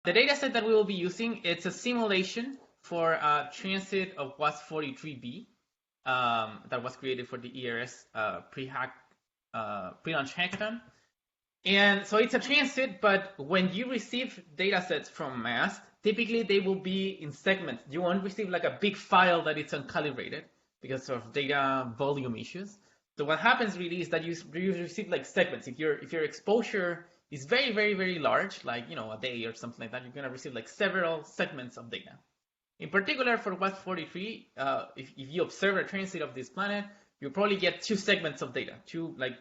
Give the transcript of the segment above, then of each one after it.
The data set that we will be using, it's a simulation for a transit of WASP-43b that was created for the ERS pre-launch hackathon. And so it's a transit, but when you receive data sets from MAST, typically they will be in segments. You won't receive like a big file that it's uncalibrated because of data volume issues. So what happens really is that you receive like segments. If your exposure is very, very, very large, like a day or something like that, you're gonna receive like several segments of data. In particular for WASP-43, if you observe a transit of this planet, you'll probably get 2 segments of data, 2 like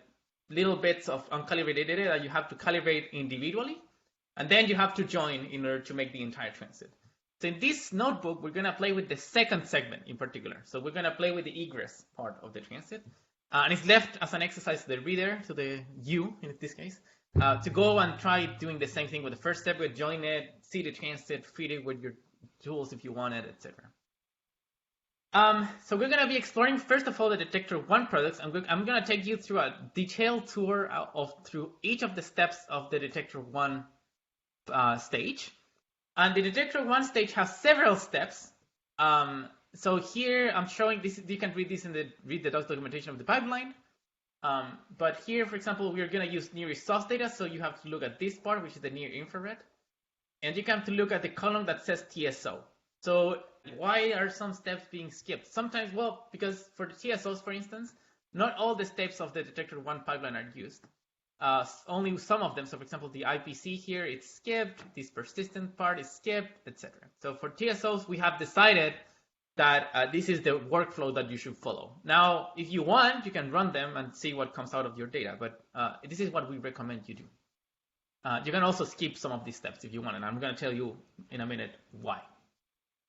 little bits of uncalibrated data that you have to calibrate individually, and then you have to join in order to make the entire transit. So in this notebook, we're gonna play with the second segment in particular. So we're gonna play with the egress part of the transit. And it's left as an exercise to the reader, to the you in this case, to go and try doing the same thing with the first step, with join it, see the transit, feed it with your tools if you want it, etc. So we're going to be exploring, first of all, the Detector1 products. I'm going to take you through a detailed tour through each of the steps of the Detector1 stage. And the Detector1 stage has several steps. So here I'm showing this. You can read this read the documentation of the pipeline. But here, for example, we're going to use near source data. So you have to look at this part, which is the near infrared. And you have to look at the column that says TSO. So why are some steps being skipped? Sometimes, well, because for the TSOs, for instance, not all the steps of the Detector1 pipeline are used. Only some of them. So for example, the IPC here, it's skipped. This persistent part is skipped, etc. So for TSOs, we have decided that this is the workflow that you should follow. Now, if you want, you can run them and see what comes out of your data. But this is what we recommend you do. You can also skip some of these steps if you want, and I'm going to tell you in a minute why.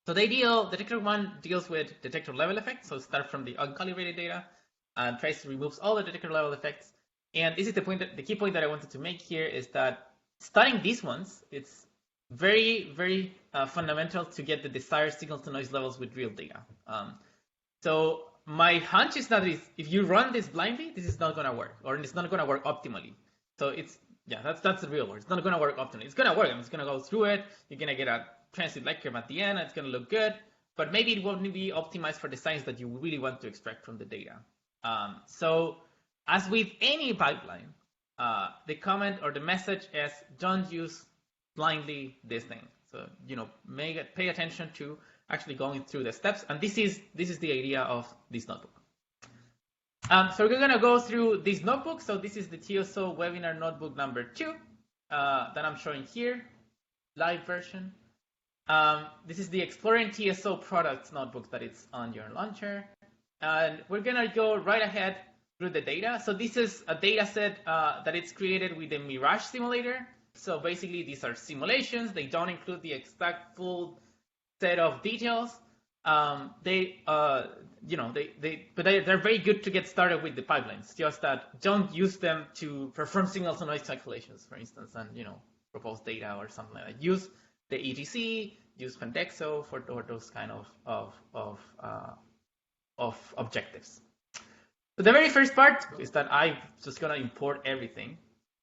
So Detector1 deals with detector level effects. So start from the uncalibrated data and tries to remove all the detector level effects. And this is the key point that I wanted to make here is that studying these ones, it's very, very fundamental to get the desired signal to noise levels with real data. So my hunch is that if you run this blindly, this is not going to work, or it's not going to work optimally. So that's the real word. It's not going to work optimally. It's going to work. It's going to go through it. You're going to get a transit light curve at the end. And it's going to look good, but maybe it won't be optimized for the science that you really want to extract from the data. So as with any pipeline, the comment or the message is don't use blindly this thing. So pay attention to actually going through the steps. And this is the idea of this notebook. So we're going to go through this notebook. So this is the TSO webinar notebook number 2 that I'm showing here, live version. This is the Exploring TSO products notebook that it's on your launcher. And we're going to go right ahead through the data. So this is a data set that it's created with the Mirage simulator. So basically, these are simulations. They don't include the exact full set of details. But they're very good to get started with the pipelines. Just that don't use them to perform signal to noise calculations, for instance, and propose data or something like that. Use the ETC, use Pendexo for those kind of objectives. So the very first part is that I'm just gonna import everything.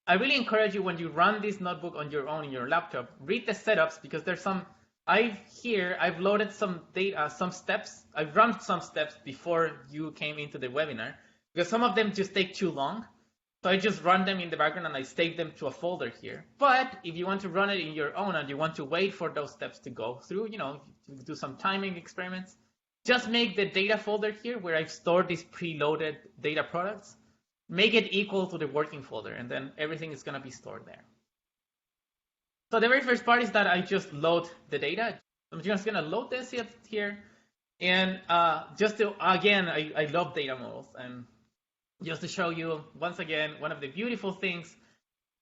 I really encourage you when you run this notebook on your own in your laptop, read the setups because there's some. I've loaded some data, some steps. I've run some steps before you came into the webinar because some of them just take too long. So I just run them in the background and I save them to a folder here. But if you want to run it in your own and you want to wait for those steps to go through, to do some timing experiments, just make the data folder here where I've stored these preloaded data products, make it equal to the working folder, and then everything is going to be stored there. So the very first part is that I just load the data. I'm just going to load this here. And just to, again, I love data models. And just to show you, once again, one of the beautiful things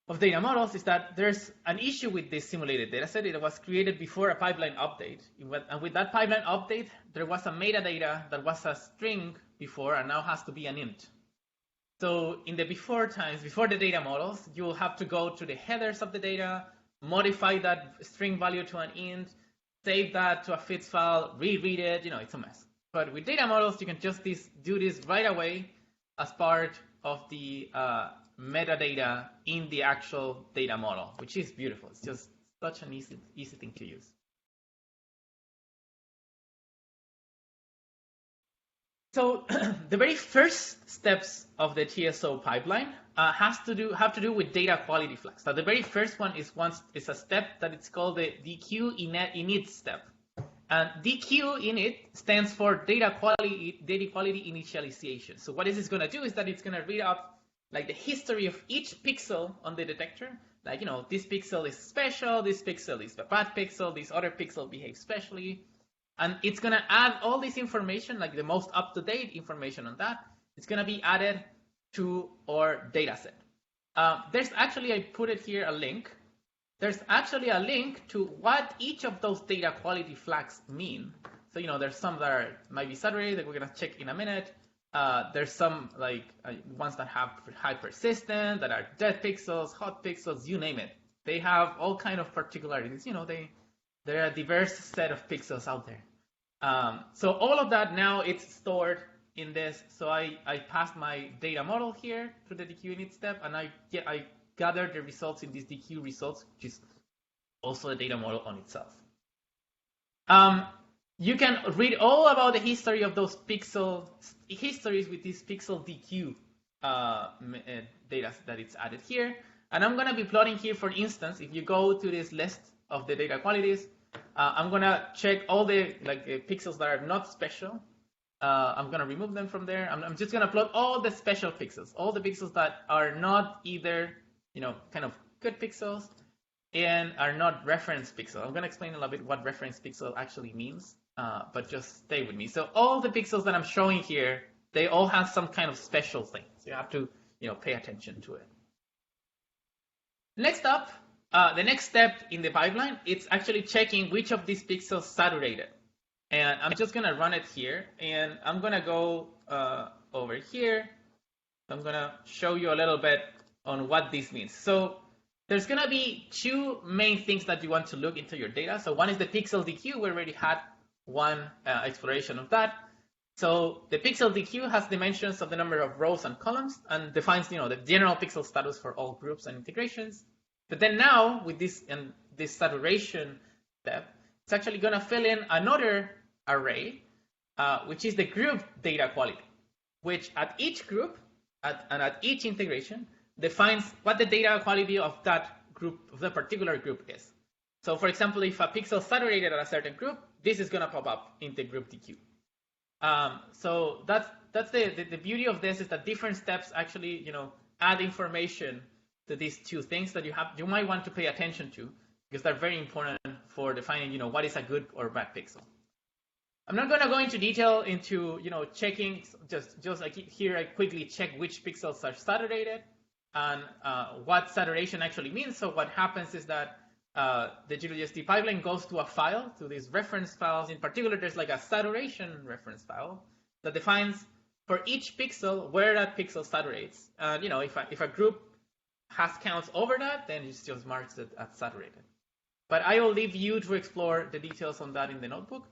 of data models is that there's an issue with this simulated data set. It was created before a pipeline update. And with that pipeline update, there was a metadata that was a string before and now has to be an int. So in the before times, before the data models, you'll have to go to the headers of the data, modify that string value to an int, save that to a FITS file, reread it, it's a mess. But with data models, you can just do this right away as part of the metadata in the actual data model, which is beautiful. It's just such an easy thing to use. So the very first steps of the TSO pipeline have to do with data quality flags. So the very first one is a step that it's called the DQ init step. And DQ init stands for data quality initialization. So what this is going to do is that it's going to read up like the history of each pixel on the detector. Like, you know, this pixel is special, this pixel is a bad pixel, this other pixel behaves specially. And it's going to add all this information, like the most up-to-date information on that. It's going to be added to our data set. There's actually, I put it here, a link. There's actually a link to what each of those data quality flags mean. So, you know, there's some that might be saturated that we're going to check in a minute. There's some like ones that have high persistence, that are dead pixels, hot pixels, you name it. They have all kind of particularities. You know, there are a diverse set of pixels out there. So all of that now it's stored in this. So I passed my data model here to the DQ init step, and I gather the results in these DQ results, which is also a data model on itself. You can read all about the history of those histories with this pixel DQ data that it's added here. And I'm going to be plotting here, for instance, if you go to this list of the data qualities, I'm going to check all the pixels that are not special. I'm going to remove them from there. I'm just going to plot all the special pixels, all the pixels that are not either, you know, kind of good pixels and are not reference pixel. I'm going to explain a little bit what reference pixel actually means, but just stay with me. So all the pixels that I'm showing here, they all have some kind of special thing. So you have to, you know, pay attention to it. Next up, the next step in the pipeline, it's actually checking which of these pixels saturated. And I'm just going to run it here. And I'm going to go over here. I'm going to show you a little bit on what this means. So there's going to be two main things that you want to look into your data. So one is the pixel DQ. We already had one exploration of that. So the pixel DQ has dimensions of the number of rows and columns and defines, you know, the general pixel status for all groups and integrations. But then now with this saturation step, it's actually going to fill in another array, which is the group data quality, which at each group and at each integration defines what the data quality of that group, of the particular group is. So for example, if a pixel saturated at a certain group, this is going to pop up in the group DQ. So that's the beauty of this, is that different steps actually, you know, add information to these two things that you might want to pay attention to, because they're very important for defining, you know, what is a good or bad pixel. I'm not going to go into detail into, you know, checking, just like here I quickly check which pixels are saturated and what saturation actually means. So what happens is that the JWST pipeline goes to a file, to these reference files. In particular, there's like a saturation reference file that defines for each pixel where that pixel saturates. And, you know, if a group has counts over that, then it just marks it as saturated. But I will leave you to explore the details on that in the notebook.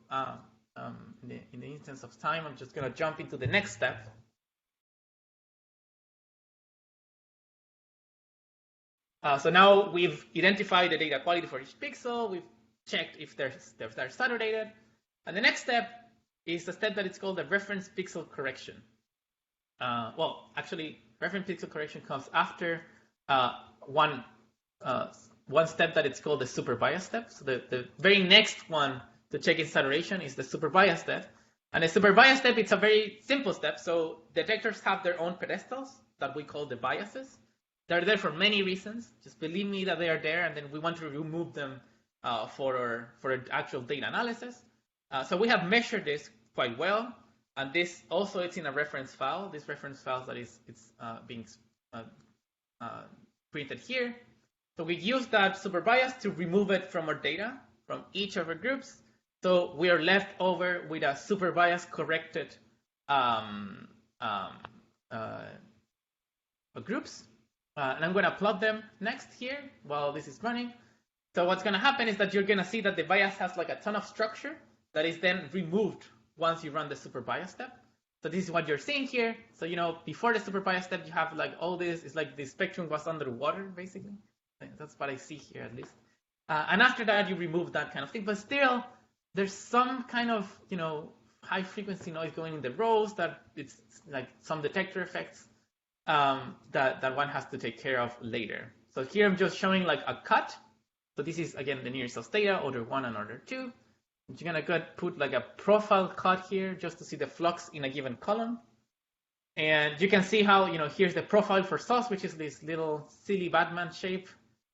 In the instance of time, I'm just going to jump into the next step. So now we've identified the data quality for each pixel. We've checked if they're saturated. And the next step is the step that it's called the reference pixel correction. Well, actually, reference pixel correction comes after one step that it's called the super bias step. So the very next one to check its saturation is the super bias step. And the super bias step, it's a very simple step. So detectors have their own pedestals that we call the biases. They're there for many reasons. Just believe me that they are there, and then we want to remove them for actual data analysis. So we have measured this quite well, and this also it's in a reference file. This reference file that it's being printed here. So we use that super bias to remove it from our data, from each of our groups. So we are left over with a super bias corrected groups. And I'm going to plot them next here while this is running. So what's going to happen is that you're going to see that the bias has like a ton of structure that is then removed once you run the super bias step. So this is what you're seeing here. So, you know, before the super bias step, you have like all this. It's like the spectrum was underwater, basically. That's what I see here, at least. And after that, you remove that kind of thing. But still, there's some kind of, high frequency noise going in the rows that it's like some detector effects that one has to take care of later. So here I'm just showing like a cut. So this is, again, the nearest source data, order 1 and order 2. You're going to put like a profile cut here just to see the flux in a given column. And you can see how, here's the profile for source, which is this little silly Batman shape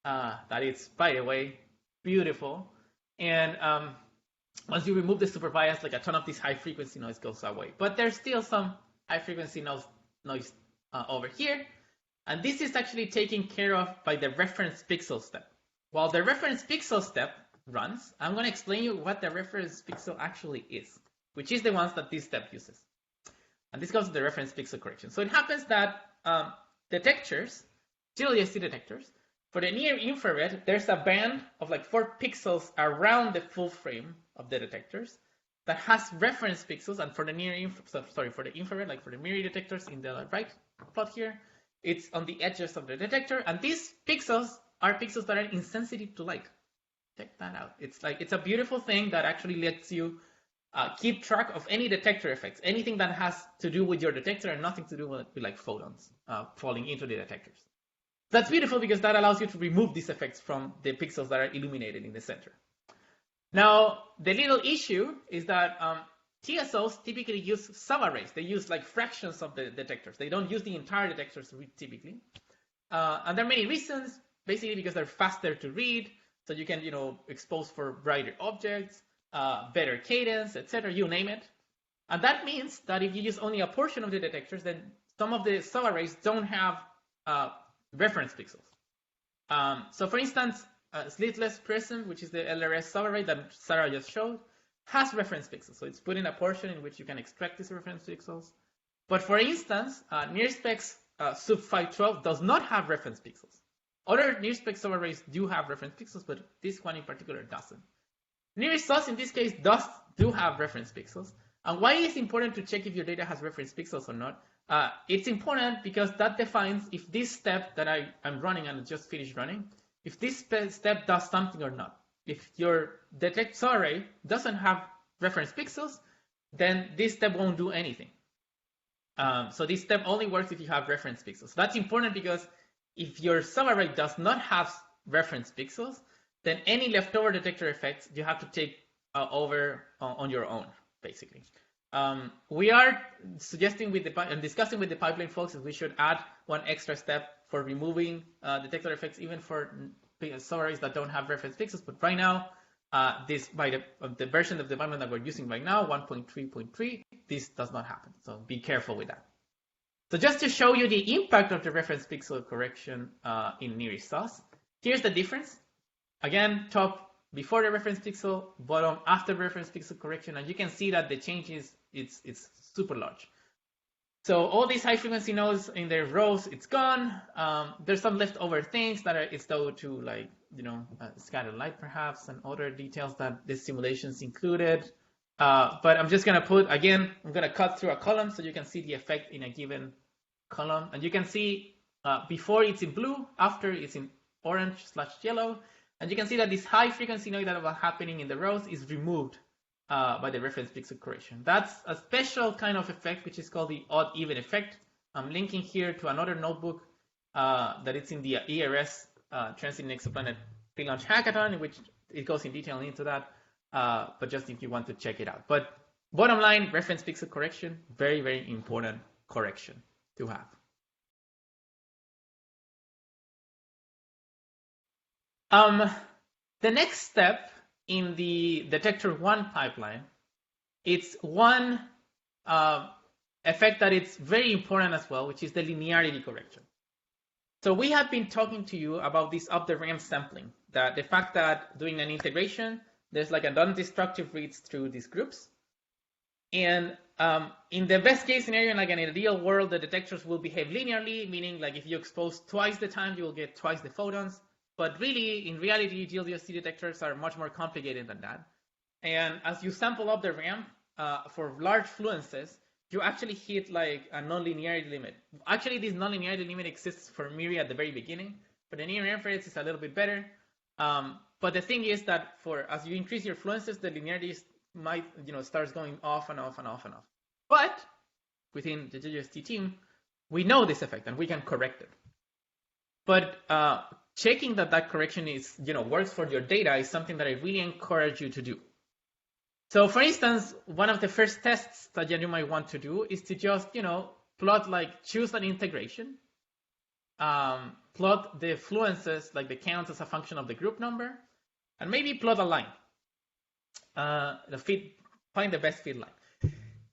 that is, by the way, beautiful. And once you remove the super bias, like a ton of this high frequency noise goes away. But there's still some high frequency noise over here. And this is actually taken care of by the reference pixel step. While the reference pixel step runs, I'm going to explain you what the reference pixel actually is, which is the ones that this step uses. And this goes to the reference pixel correction. So it happens that detectors, JWST detectors, for the near infrared, there's a band of like 4 pixels around the full frame of the detectors that has reference pixels. And for the for the infrared, like for the MIRI detectors in the right plot here, it's on the edges of the detector. And these pixels are pixels that are insensitive to light. Check that out. It's a beautiful thing that actually lets you keep track of any detector effects, anything that has to do with your detector and nothing to do with like photons falling into the detectors. That's beautiful because that allows you to remove these effects from the pixels that are illuminated in the center. Now, the little issue is that TSOs typically use subarrays. They use like fractions of the detectors. They don't use the entire detectors typically. And there are many reasons, basically because they're faster to read, so you can, expose for brighter objects, better cadence, etc., you name it. And that means that if you use only a portion of the detectors, then some of the subarrays don't have reference pixels. So for instance, slitless prism, which is the LRS subarray that Sarah just showed, has reference pixels. So it's put in a portion in which you can extract these reference pixels. But for instance, NearSpec's sub 512 does not have reference pixels. Other NearSpec subarrays do have reference pixels, but this one in particular doesn't. NearSOS in this case do have reference pixels. And why is it important to check if your data has reference pixels or not? It's important because that defines if this step that I'm running and just finished running, if this step does something or not. If your detect subarray doesn't have reference pixels, then this step won't do anything. So this step only works if you have reference pixels. That's important because if your subarray does not have reference pixels, then any leftover detector effects you have to take over on your own, basically. We are suggesting and discussing with the pipeline folks that we should add one extra step for removing detector effects, even for subarrays that don't have reference pixels. But right now, by the version of the pipeline that we're using right now, 1.3.3, this does not happen. So be careful with that. So just to show you the impact of the reference pixel correction in NearSOS, here's the difference. Again, top before the reference pixel, bottom after reference pixel correction, and you can see that the change is it's super large. So all these high frequency nodes in their rows, it's gone. There's some leftover things that it's due to like scattered light perhaps and other details that this simulation's included. But I'm just gonna I'm gonna cut through a column so you can see the effect in a given column, and you can see before it's in blue, after it's in orange/yellow. And you can see that this high frequency noise that was happening in the rows is removed by the reference pixel correction. That's a special kind of effect, which is called the odd-even effect. I'm linking here to another notebook that it's in the ERS Transiting Exoplanet pre-launch hackathon, in which it goes in detail into that, but just if you want to check it out. But bottom line, reference pixel correction, very, very important correction to have. The next step in the Detector1 pipeline, it's one effect that it's very important as well, which is the linearity correction. So we have been talking to you about this up-the-ramp sampling, the fact that doing an integration, there's like a non-destructive reads through these groups. And in the best case scenario, like in a real world, the detectors will behave linearly, meaning like if you expose twice the time, you will get twice the photons. But really, in reality, JWST detectors are much more complicated than that. And as you sample up the ramp for large fluences, you actually hit like a non-linearity limit. Actually, this non-linearity limit exists for MIRI at the very beginning, but the near infrared is a little bit better. But the thing is that as you increase your fluences, the linearity might starts going off and off and off and off. But within the JWST team, we know this effect and we can correct it. But checking that correction is works for your data is something that I really encourage you to do. So for instance, one of the first tests that you might want to do is to just plot, choose an integration, plot the fluences, like the counts as a function of the group number, and maybe plot a line. Find the best fit line.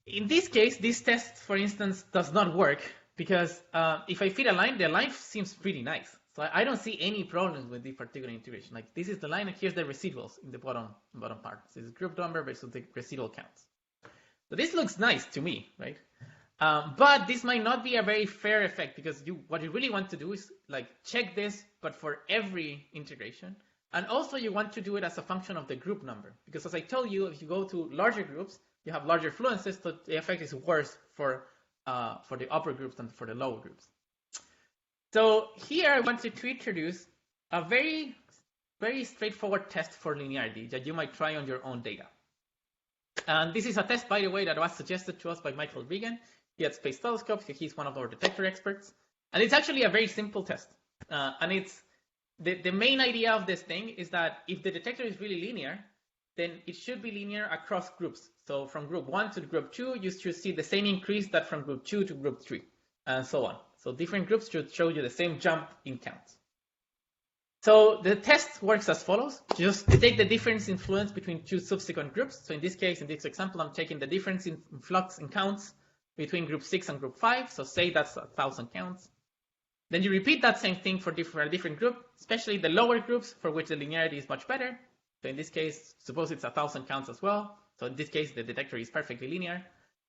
In this case, this test, for instance, does not work because if I fit a line, the line seems pretty nice. So I don't see any problems with this particular integration. Like this is the line, and here's the residuals in the bottom part. So it's group number versus the residual counts. So this looks nice to me, right? But this might not be a very fair effect because what you really want to do is check this, but for every integration. And also you want to do it as a function of the group number. Because as I told you, if you go to larger groups, you have larger fluences, so the effect is worse for the upper groups than for the lower groups. So here I wanted to introduce a very, very straightforward test for linearity that you might try on your own data. And this is a test, by the way, that was suggested to us by Michael Regan. He at Space Telescope. He's one of our detector experts. And it's actually a very simple test. And it's the main idea of this thing is that if the detector is really linear, then it should be linear across groups. So from group 1 to group 2, you should see the same increase that from group 2 to group 3, and so on. So different groups should show you the same jump in counts. So the test works as follows. Just take the difference in fluence between two subsequent groups. So in this case, in this example, I'm taking the difference in flux and counts between group 6 and group 5. So say that's 1,000 counts. Then you repeat that same thing for a different group, especially the lower groups for which the linearity is much better. So in this case, suppose it's 1,000 counts as well. So in this case, the detector is perfectly linear.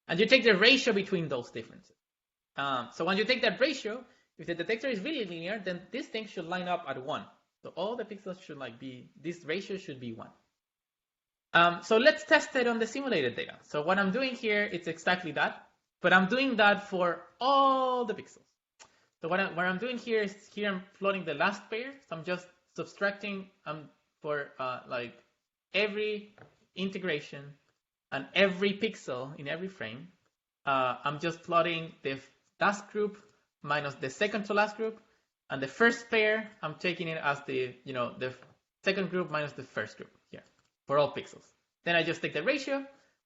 And you take the ratio between those differences. So when you take that ratio, if the detector is really linear, then this thing should line up at 1. So all the pixels should this ratio should be 1. So let's test it on the simulated data. So what I'm doing here, it's exactly that, but I'm doing that for all the pixels. So what I'm doing here is I'm plotting the last pair. So I'm just subtracting for every integration and every pixel in every frame. I'm just plotting the last group minus the second to last group, and the first pair I'm taking it as the second group minus the first group here for all pixels. Then I just take the ratio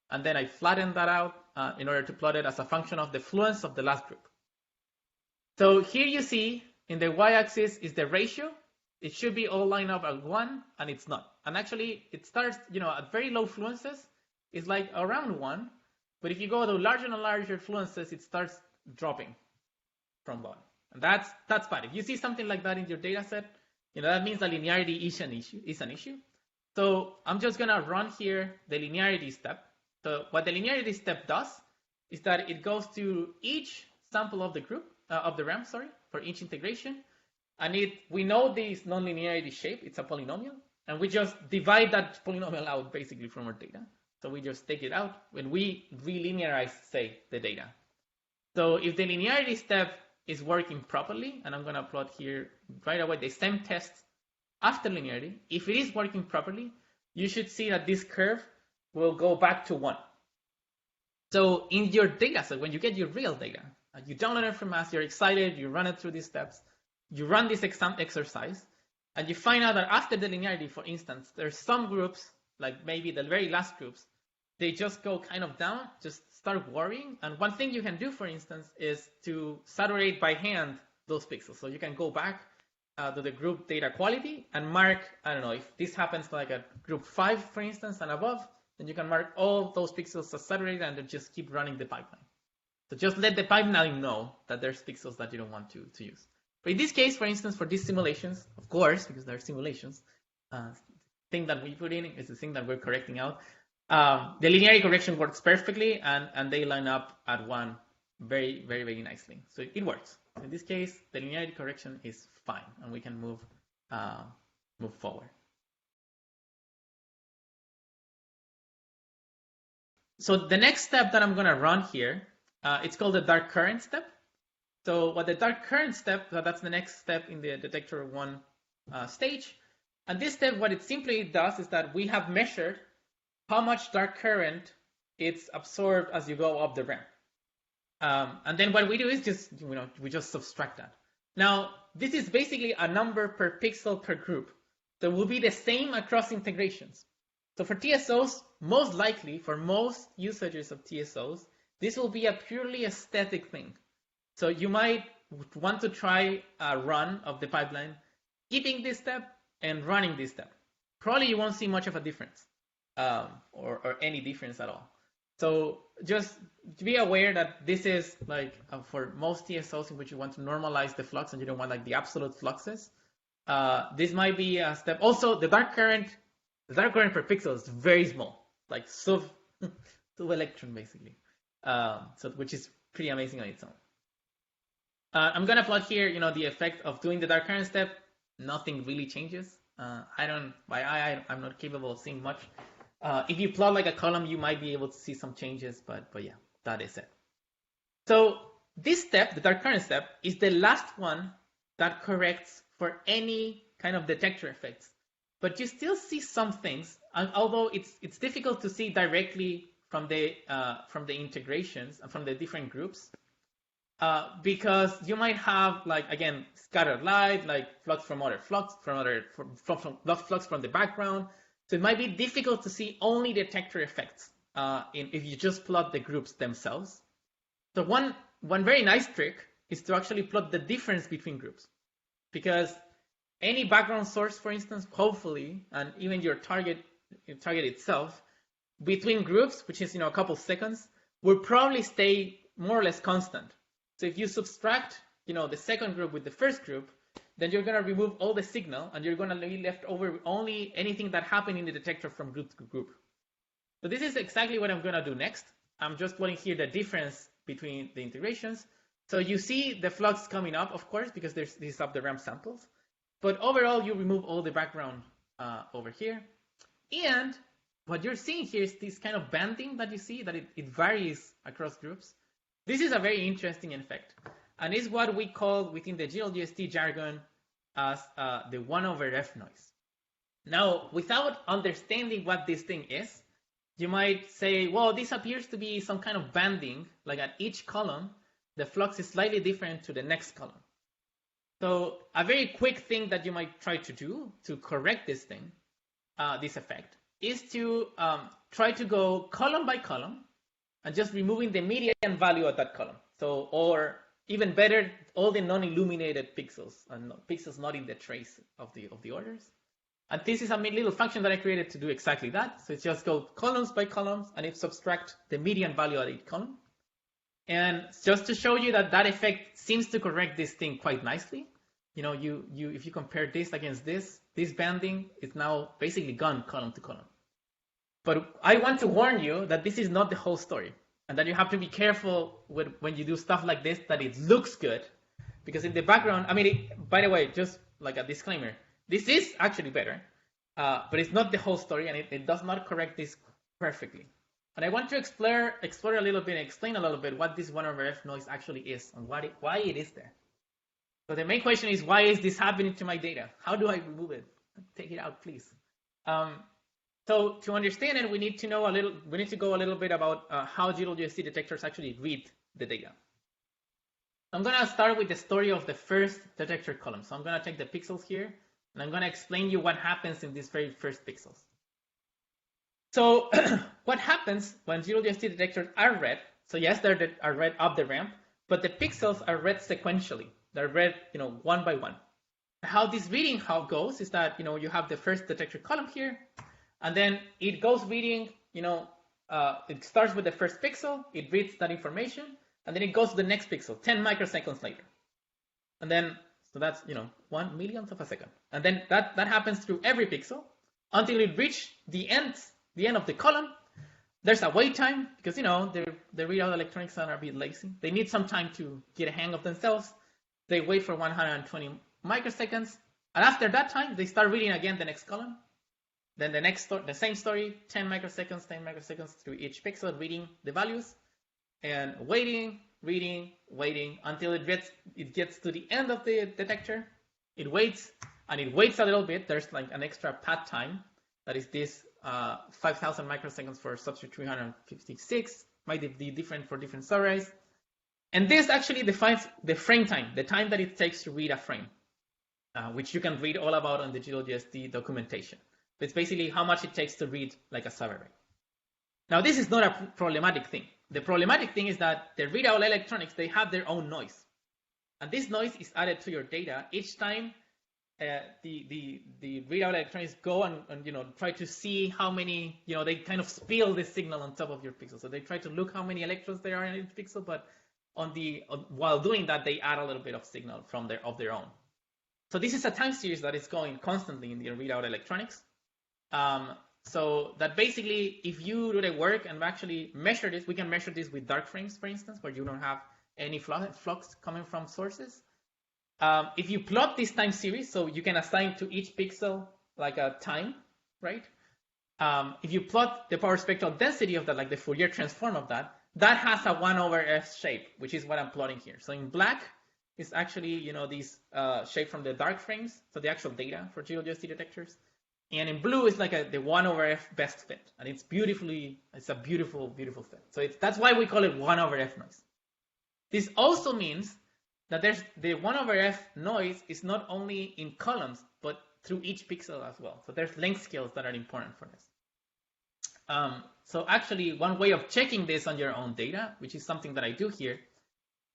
and then I flatten that out in order to plot it as a function of the fluence of the last group. So here you see in the y-axis is the ratio. It should be all lined up at 1, and it's not. And actually, it starts, at very low fluences, it's like around 1. But if you go to larger and larger fluences, it starts dropping from 1. And that's bad. If you see something like that in your data set, that means that linearity is an issue. So I'm just gonna run here the linearity step. So what the linearity step does is that it goes to each sample of the group, of the RAM, for each integration. And we know this nonlinearity shape, it's a polynomial, and we just divide that polynomial out basically from our data. So we just take it out when we relinearize, say, the data. So if the linearity step is working properly, and I'm gonna plot here right away the same test after linearity, if it is working properly, you should see that this curve will go back to 1. So in your data set, when you get your real data, you download it from us, you're excited, you run it through these steps, you run this exam exercise, and you find out that after the linearity, for instance, there's some groups, like maybe the very last groups, they just go kind of down, just start worrying. And one thing you can do, for instance, is to saturate by hand those pixels. So you can go back to the group data quality and mark, I don't know, if this happens like at group 5, for instance, and above, then you can mark all those pixels as saturated and then just keep running the pipeline. So just let the pipeline know that there's pixels that you don't want to use. But in this case, for instance, for these simulations, of course, because they're simulations, the thing that we put in is the thing that we're correcting out. The linearity correction works perfectly, and they line up at 1 very, very, very nicely. So it works. In this case, the linearity correction is fine, and we can move forward. So the next step that I'm going to run here, it's called the dark current step. So what the dark current step, that's the next step in the Detector1 stage. And this step, what it simply does is that we have measured how much dark current it's absorbed as you go up the ramp. And then what we do is just, we just subtract that. Now, this is basically a number per pixel per group. So it will be the same across integrations. So for TSOs, most likely, for most usages of TSOs, this will be a purely aesthetic thing. So you might want to try a run of the pipeline, skipping this step and running this step. Probably you won't see much of a difference, or any difference at all. So just to be aware that this is like for most TSOs in which you want to normalize the flux and you don't want like the absolute fluxes. This might be a step. Also, the dark current per pixel is very small, like sub electron basically. So which is pretty amazing on its own. I'm gonna plot here, the effect of doing the dark current step. Nothing really changes. I'm not capable of seeing much. If you plot like a column, you might be able to see some changes, but yeah, that is it. So this step, the dark current step, is the last one that corrects for any kind of detector effects. But you still see some things, although it's difficult to see directly from the integrations and from the different groups, because you might have again scattered light, like flux from flux from the background. So it might be difficult to see only detector effects if you just plot the groups themselves. So one very nice trick is to actually plot the difference between groups, because any background source, for instance, hopefully, and even your target itself, between groups, which is a couple seconds, will probably stay more or less constant. So if you subtract the second group with the first group, then you're going to remove all the signal and you're going to be left over only anything that happened in the detector from group to group. So this is exactly what I'm going to do next. I'm just plotting here the difference between the integrations. So you see the flux coming up, of course, because these up the ramp samples. But overall, you remove all the background over here. And what you're seeing here is this kind of banding that you see, that it varies across groups. This is a very interesting effect. And it's what we call within the JWST jargon as the 1/f noise. Now, without understanding what this thing is, you might say, well, this appears to be some kind of banding, like at each column, the flux is slightly different to the next column. So a very quick thing that you might try to do to correct this thing, this effect, is to try to go column by column and just removing the median value of that column. So, or even better, all the non-illuminated pixels and pixels not in the trace of the orders. And this is a little function that I created to do exactly that. So it's just go columns by columns and it subtract the median value at each column. And just to show you that effect seems to correct this thing quite nicely. If you compare this against this banding is now basically gone column to column. But I want to warn you that this is not the whole story, and that you have to be careful when you do stuff like this, that it looks good, because in the background, by the way, just like a disclaimer, this is actually better, but it's not the whole story, and it does not correct this perfectly. And I want to explore a little bit and explain a little bit what this 1/f noise actually is and why it is there. So the main question is, why is this happening to my data? How do I remove it? Take it out, please. So to understand it, we need to go a little bit about how JWST detectors actually read the data. I'm going to start with the story of the first detector column. So I'm going to take the pixels here, and I'm going to explain you what happens in these very first pixels. So what happens when JWST detectors are read? So yes, they are read up the ramp, but the pixels are read sequentially. They're read, one by one. How this reading goes is that you have the first detector column here, and then it goes reading. It starts with the first pixel, it reads that information, and then it goes to the next pixel 10 microseconds later. And then so that's 1 millionth of a second, and then that happens through every pixel until it reaches the end of the column. There's a wait time because the readout electronics are a bit lazy. They need some time to get a hang of themselves. They wait for 120 microseconds, and after that time, they start reading again the next column. Then the same story, 10 microseconds through each pixel, reading the values, and waiting until it gets to the end of the detector. It waits and it waits a little bit. There's like an extra pad time that is this 5,000 microseconds for substrate 356. Might be different for different surveys. And this actually defines the frame time, the time that it takes to read a frame, which you can read all about on the JWST documentation. But it's basically how much it takes to read like a subarray. Now, this is not a problematic thing. The problematic thing is that the readout electronics, they have their own noise. And this noise is added to your data each time the readout electronics go and try to see how many, they kind of spill this signal on top of your pixel. So they try to look how many electrons there are in each pixel, but while doing that, they add a little bit of signal of their own. So this is a time series that is going constantly in the readout electronics. So that basically, if you do the work and actually measure this, we can measure this with dark frames, for instance, where you don't have any flux coming from sources. If you plot this time series, so you can assign to each pixel like a time, right? If you plot the power spectral density of that, like the Fourier transform of that, that has a 1/f shape, which is what I'm plotting here. So in black is actually, this shape from the dark frames, so the actual data for JWST detectors. And in blue is like the 1/f best fit. And it's a beautiful, beautiful fit. So that's why we call it 1/f noise. This also means that there's the 1/f noise is not only in columns, but through each pixel as well. So there's length scales that are important for this. So actually, one way of checking this on your own data, which is something that I do here,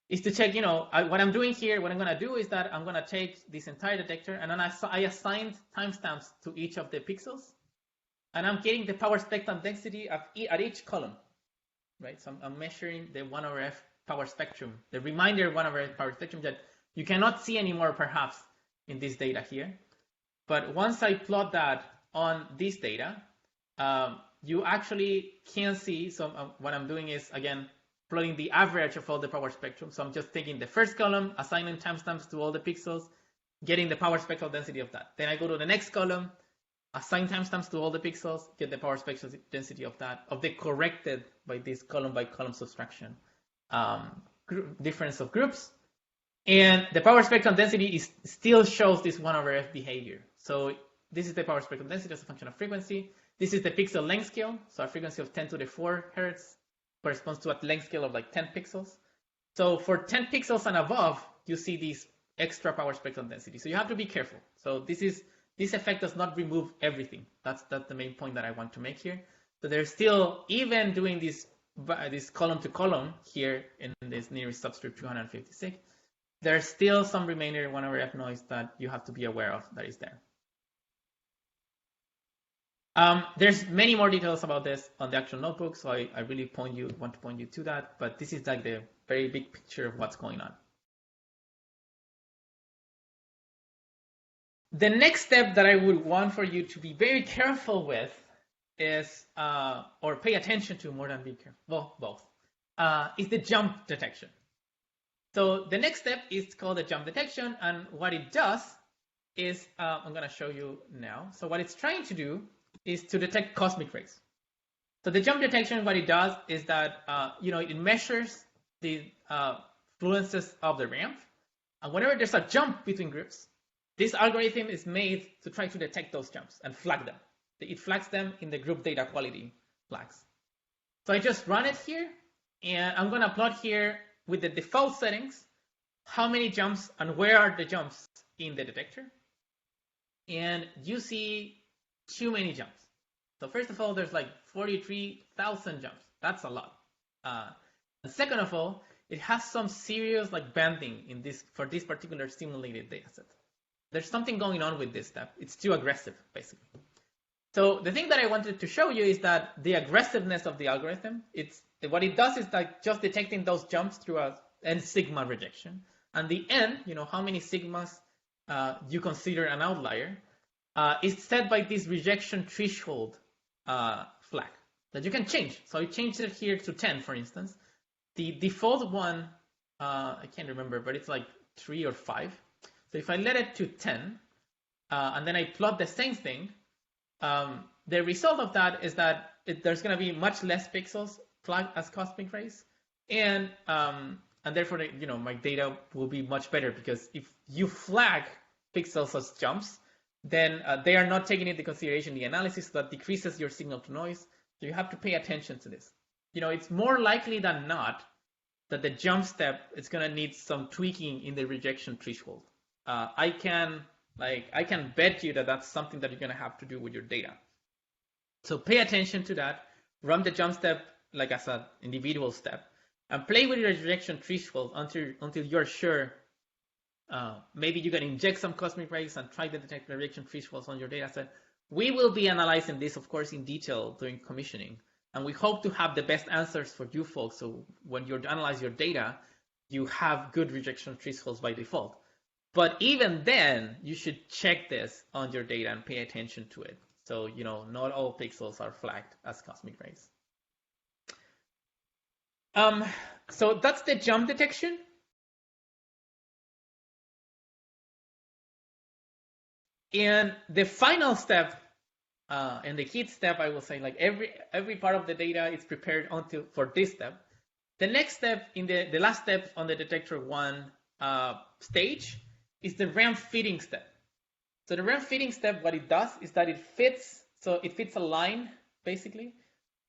is to check, what I'm doing here, what I'm going to do is that I'm going to take this entire detector, and then I assigned timestamps to each of the pixels, and I'm getting the power spectrum density at each column, right? So I'm measuring the 1/f power spectrum, the reminder 1/f power spectrum that you cannot see anymore, perhaps, in this data here. But once I plot that on this data, you actually can see, so what I'm doing is, again, plotting the average of all the power spectrum. So I'm just taking the first column, assigning timestamps to all the pixels, getting the power spectral density of that. Then I go to the next column, assign timestamps to all the pixels, get the power spectral density of that, of the corrected by this column by column subtraction difference of groups. And the power spectral density still shows this 1/f behavior. So this is the power spectral density as a function of frequency. This is the pixel length scale. So a frequency of 10 to the 4 hertz corresponds to a length scale of like 10 pixels. So for 10 pixels and above, you see these extra power spectral density. So you have to be careful. So this effect does not remove everything. That's the main point that I want to make here. So there's still, even doing this column to column here in this nearest substrate 256, there's still some remainder 1/f noise that you have to be aware of that is there. There's many more details about this on the actual notebook, so I really want to point you to that, but this is like the very big picture of what's going on. The next step that I would want for you to be very careful with is, or pay attention to more than be careful, well, both, is the jump detection. So the next step is called the jump detection, and what it does is, I'm going to show you now. So what it's trying to do is to detect cosmic rays. So the jump detection, what it does is that, it measures the fluences of the ramp, and whenever there's a jump between groups, this algorithm is made to try to detect those jumps and flag them. It flags them in the group data quality flags. So I just run it here, and I'm going to plot here with the default settings how many jumps and where are the jumps in the detector. And you see too many jumps. So first of all, there's like 43,000 jumps. That's a lot. And second of all, it has some serious like banding for this particular simulated dataset. There's something going on with this step. It's too aggressive, basically. So the thing that I wanted to show you is that the aggressiveness of the algorithm, what it does is like just detecting those jumps through a n sigma rejection. And the n, how many sigmas you consider an outlier, is set by this rejection threshold flag that you can change. So I changed it here to 10, for instance. The default one, I can't remember, but it's like 3 or 5. So if I let it to 10, and then I plot the same thing, the result of that is that there's going to be much less pixels flagged as cosmic rays, and therefore, my data will be much better, because if you flag pixels as jumps, then they are not taking into consideration the analysis, so that decreases your signal to noise. So you have to pay attention to this. It's more likely than not that the jump step is going to need some tweaking in the rejection threshold. I can bet you that that's something that you're going to have to do with your data. So pay attention to that. Run the jump step like as an individual step, and play with your rejection threshold until you're sure. Maybe you can inject some cosmic rays and try to detect the rejection thresholds on your data set. We will be analyzing this, of course, in detail during commissioning, and we hope to have the best answers for you folks. So when you analyze your data, you have good rejection thresholds by default. But even then, you should check this on your data and pay attention to it. So, not all pixels are flagged as cosmic rays. So that's the jump detection. And the final step, and the key step, I will say, like every part of the data is prepared for this step. The next step, the last step on the Detector1 stage, is the ramp fitting step. So the ramp fitting step, what it does is that it fits a line basically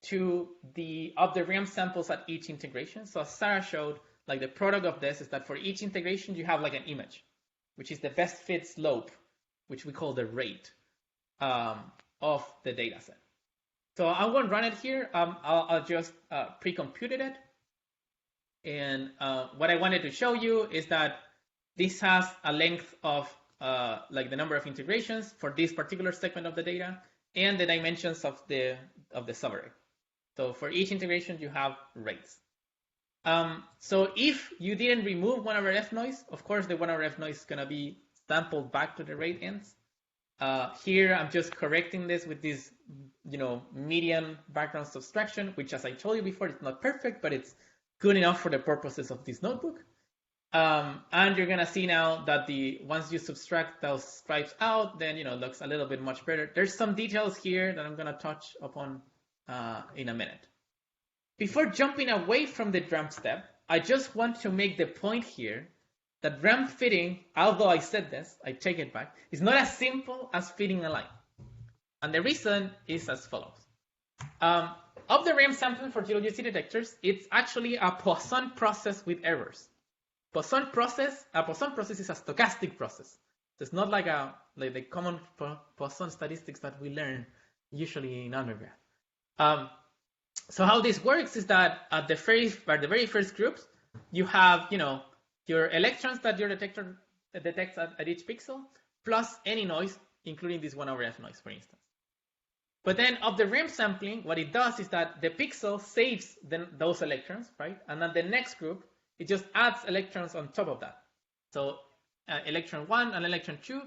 to of the ramp samples at each integration. So as Sarah showed, like the product of this is that for each integration you have like an image, which is the best fit slope, which we call the rate of the data set. So I'm going to run it here. I'll just pre-computed it. And what I wanted to show you is that this has a length of like the number of integrations for this particular segment of the data and the dimensions of the subarray. So for each integration, you have rates. So if you didn't remove 1/f noise, of course, the 1/f noise is going to be sampled back to the rate ends. Here, I'm just correcting this with this, median background subtraction, which, as I told you before, it's not perfect, but it's good enough for the purposes of this notebook. And you're going to see now that once you subtract those stripes out, then, it looks a little bit much better. There's some details here that I'm going to touch upon in a minute. Before jumping away from the ramp step, I just want to make the point here that ramp fitting, although I said this, I take it back, is not as simple as fitting a line. And the reason is as follows. Of the ramp sampling for JWST detectors, it's actually a Poisson process with errors. A Poisson process is a stochastic process. It's not like the common Poisson statistics that we learn usually in undergrad. So how this works is that at the very first groups, you have your electrons that your detector detects at each pixel, plus any noise, including this 1/f noise, for instance. But then of the ramp sampling, what it does is that the pixel saves those electrons, right? And then the next group, it just adds electrons on top of that. So electron 1 and electron 2,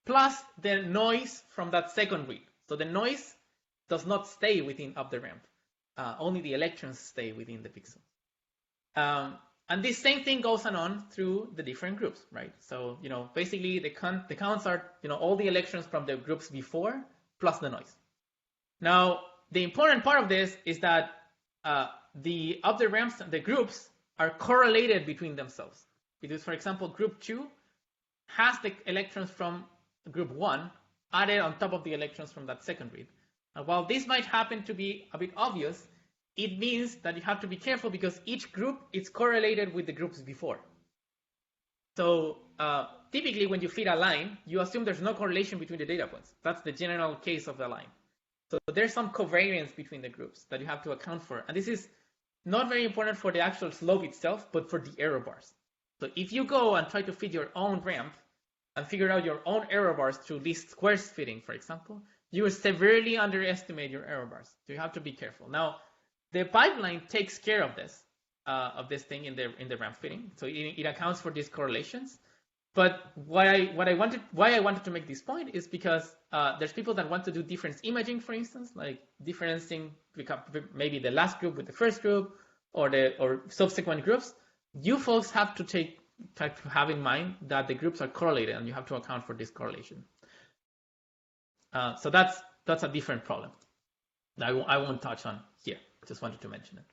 plus the noise from that second read. So the noise does not stay within up the ramp. Only the electrons stay within the pixel. And this same thing goes on through the different groups, right? So, basically the counts are, all the electrons from the groups before plus the noise. Now, the important part of this is that the ramps, the groups are correlated between themselves. Because, for example, group 2 has the electrons from group 1 added on top of the electrons from that second read. And while this might happen to be a bit obvious, it means that you have to be careful because each group is correlated with the groups before. So typically when you fit a line, you assume there's no correlation between the data points. That's the general case of the line. So there's some covariance between the groups that you have to account for. And this is not very important for the actual slope itself, but for the error bars. So if you go and try to fit your own ramp and figure out your own error bars through least squares fitting, for example, you will severely underestimate your error bars. So you have to be careful. Now, the pipeline takes care of this thing in the ramp fitting. So it accounts for these correlations. But why I wanted to make this point is because there's people that want to do difference imaging, for instance, like differencing maybe the last group with the first group or subsequent groups. You folks have to have in mind that the groups are correlated, and you have to account for this correlation. So that's a different problem that I won't touch on here. Just wanted to mention it.